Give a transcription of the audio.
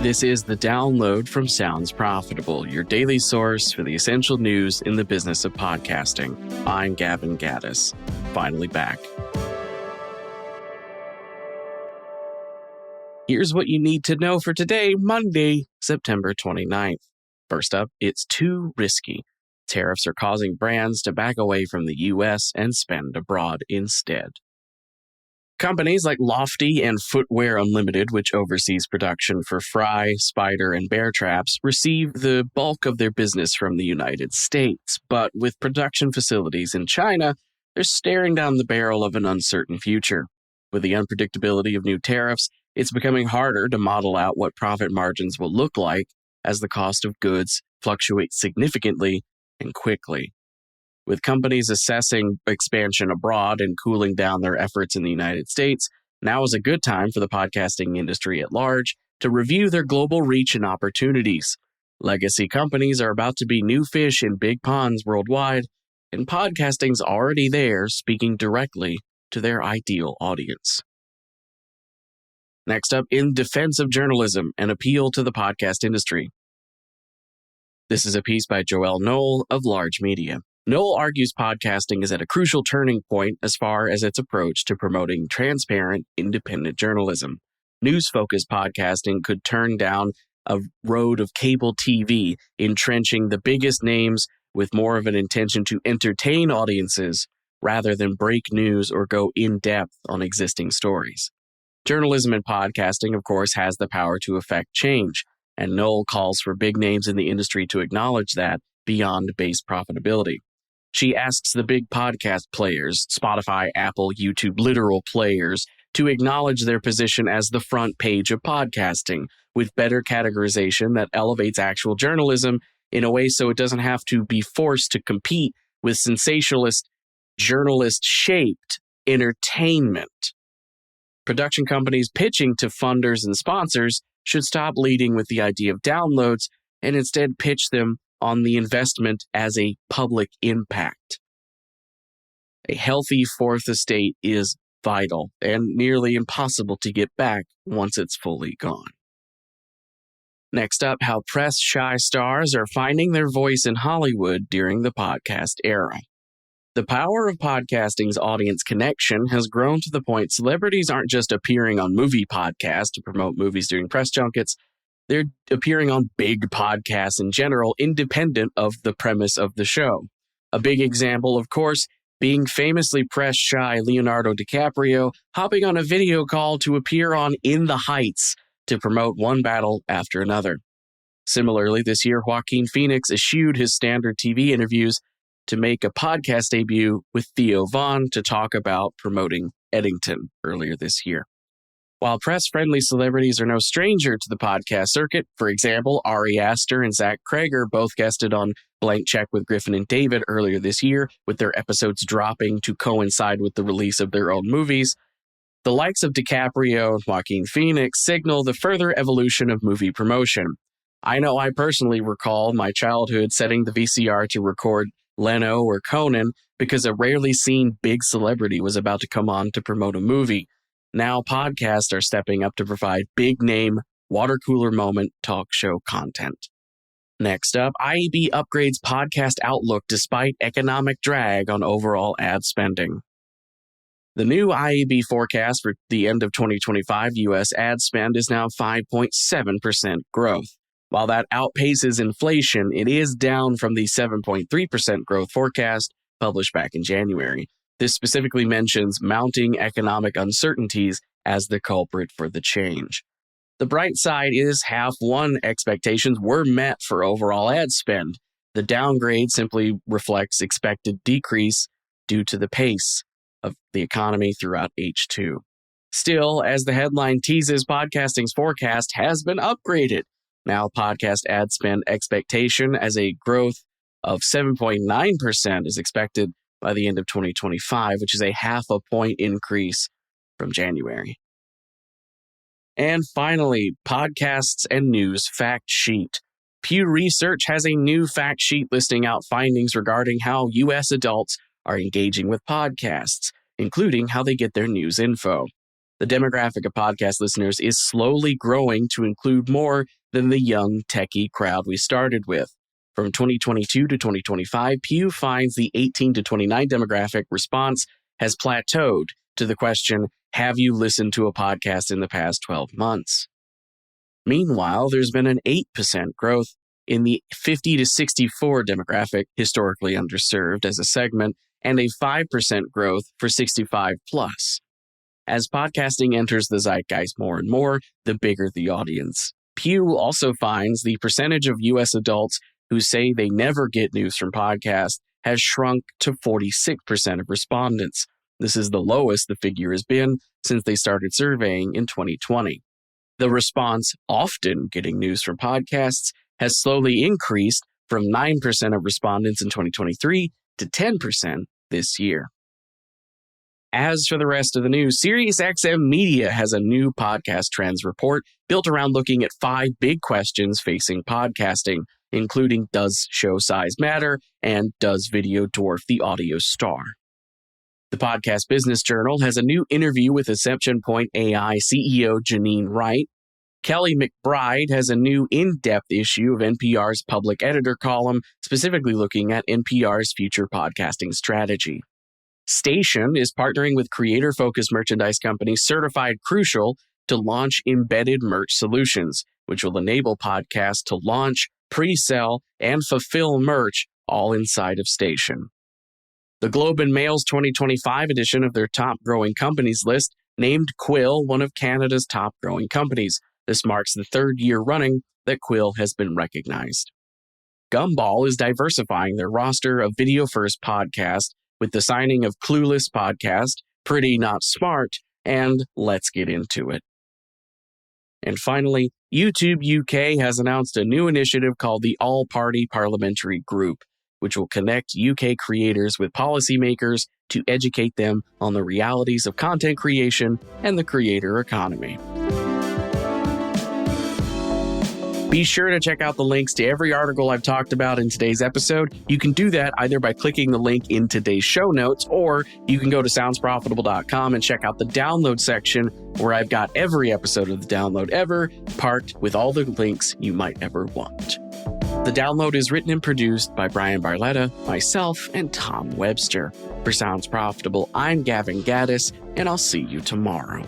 This is the download from Sounds Profitable, your daily source for the essential news in the business of podcasting. I'm Gavin Gaddis, finally back. Here's what you need to know for today, Monday, September 29th. First up, it's too risky. Tariffs are causing brands to back away from the U.S. and spend abroad instead. Companies like Lofty and Footwear Unlimited, which oversees production for Fry, Spider, and Bear Traps, receive the bulk of their business from the United States. But with production facilities in China, they're staring down the barrel of an uncertain future. With the unpredictability of new tariffs, it's becoming harder to model out what profit margins will look like as the cost of goods fluctuates significantly and quickly. With companies assessing expansion abroad and cooling down their efforts in the United States, now is a good time for the podcasting industry at large to review their global reach and opportunities. Legacy companies are about to be new fish in big ponds worldwide, and podcasting's already there, speaking directly to their ideal audience. Next up, in defense of journalism, an appeal to the podcast industry. This is a piece by Joelle Knoll of Large Media. Knoll argues podcasting is at a crucial turning point as far as its approach to promoting transparent, independent journalism. News-focused podcasting could turn down a road of cable TV, entrenching the biggest names with more of an intention to entertain audiences rather than break news or go in-depth on existing stories. Journalism and podcasting, of course, has the power to affect change, and Knoll calls for big names in the industry to acknowledge that beyond base profitability. She asks the big podcast players, Spotify, Apple, YouTube, literal players, to acknowledge their position as the front page of podcasting, with better categorization that elevates actual journalism in a way so it doesn't have to be forced to compete with sensationalist, journalist-shaped entertainment. Production companies pitching to funders and sponsors should stop leading with the idea of downloads and instead pitch them on the investment as a public impact. A healthy fourth estate is vital and nearly impossible to get back once it's fully gone. Next up, how press-shy stars are finding their voice in Hollywood during the podcast era. The power of podcasting's audience connection has grown to the point celebrities aren't just appearing on movie podcasts to promote movies during press junkets. They're appearing on big podcasts in general, independent of the premise of the show. A big example, of course, being famously press-shy Leonardo DiCaprio hopping on a video call to appear on In the Heights to promote one battle after another. Similarly, this year, Joaquin Phoenix eschewed his standard TV interviews to make a podcast debut with Theo Von to talk about promoting Eddington earlier this year. While press-friendly celebrities are no stranger to the podcast circuit, for example, Ari Aster and Zach Krager both guested on Blank Check with Griffin and David earlier this year, with their episodes dropping to coincide with the release of their own movies. The likes of DiCaprio and Joaquin Phoenix signal the further evolution of movie promotion. I know I personally recall my childhood setting the VCR to record Leno or Conan because a rarely seen big celebrity was about to come on to promote a movie. Now podcasts are stepping up to provide big-name, water-cooler moment talk show content. Next up, IAB upgrades podcast outlook despite economic drag on overall ad spending. The new IAB forecast for the end of 2025 U.S. ad spend is now 5.7% growth. While that outpaces inflation, it is down from the 7.3% growth forecast published back in January. This specifically mentions mounting economic uncertainties as the culprit for the change. The bright side is half one expectations were met for overall ad spend. The downgrade simply reflects expected decrease due to the pace of the economy throughout H2. Still, as the headline teases, podcasting's forecast has been upgraded. Now, podcast ad spend expectation as a growth of 7.9% is expected by the end of 2025, which is a half a point increase from January. And finally, podcasts and news fact sheet. Pew Research has a new fact sheet listing out findings regarding how U.S. adults are engaging with podcasts, including how they get their news info. The demographic of podcast listeners is slowly growing to include more than the young techie crowd we started with. From 2022 to 2025, Pew finds the 18 to 29 demographic response has plateaued to the question, have you listened to a podcast in the past 12 months? Meanwhile, there's been an 8% growth in the 50 to 64 demographic, historically underserved as a segment, and a 5% growth for 65 plus. As podcasting enters the zeitgeist more and more, the bigger the audience. Pew also finds the percentage of U.S. adults who say they never get news from podcasts has shrunk to 46% of respondents. This is the lowest the figure has been since they started surveying in 2020. The response, often getting news from podcasts, has slowly increased from 9% of respondents in 2023 to 10% this year. As for the rest of the news, SiriusXM Media has a new podcast trends report built around looking at 5 big questions facing podcasting, including does show size matter and does video dwarf the audio star. The Podcast Business Journal has a new interview with Inception Point AI CEO Janine Wright. Kelly McBride has a new in-depth issue of NPR's Public Editor column, specifically looking at NPR's future podcasting strategy. Station is partnering with creator-focused merchandise company Certified Crucial to launch embedded merch solutions, which will enable podcasts to launch, pre-sell, and fulfill merch all inside of Station. The Globe and Mail's 2025 edition of their top growing companies list named Quill one of Canada's top growing companies. This marks the 3rd year running that Quill has been recognized. Gumball is diversifying their roster of video-first podcasts with the signing of Clueless Podcast, Pretty Not Smart, and Let's Get Into It. And finally, YouTube UK has announced a new initiative called the All-Party Parliamentary Group, which will connect UK creators with policymakers to educate them on the realities of content creation and the creator economy. Be sure to check out the links to every article I've talked about in today's episode. You can do that either by clicking the link in today's show notes, or you can go to soundsprofitable.com and check out the download section where I've got every episode of the download ever parked with all the links you might ever want. The download is written and produced by Brian Barletta, myself, and Tom Webster. For Sounds Profitable, I'm Gavin Gaddis, and I'll see you tomorrow.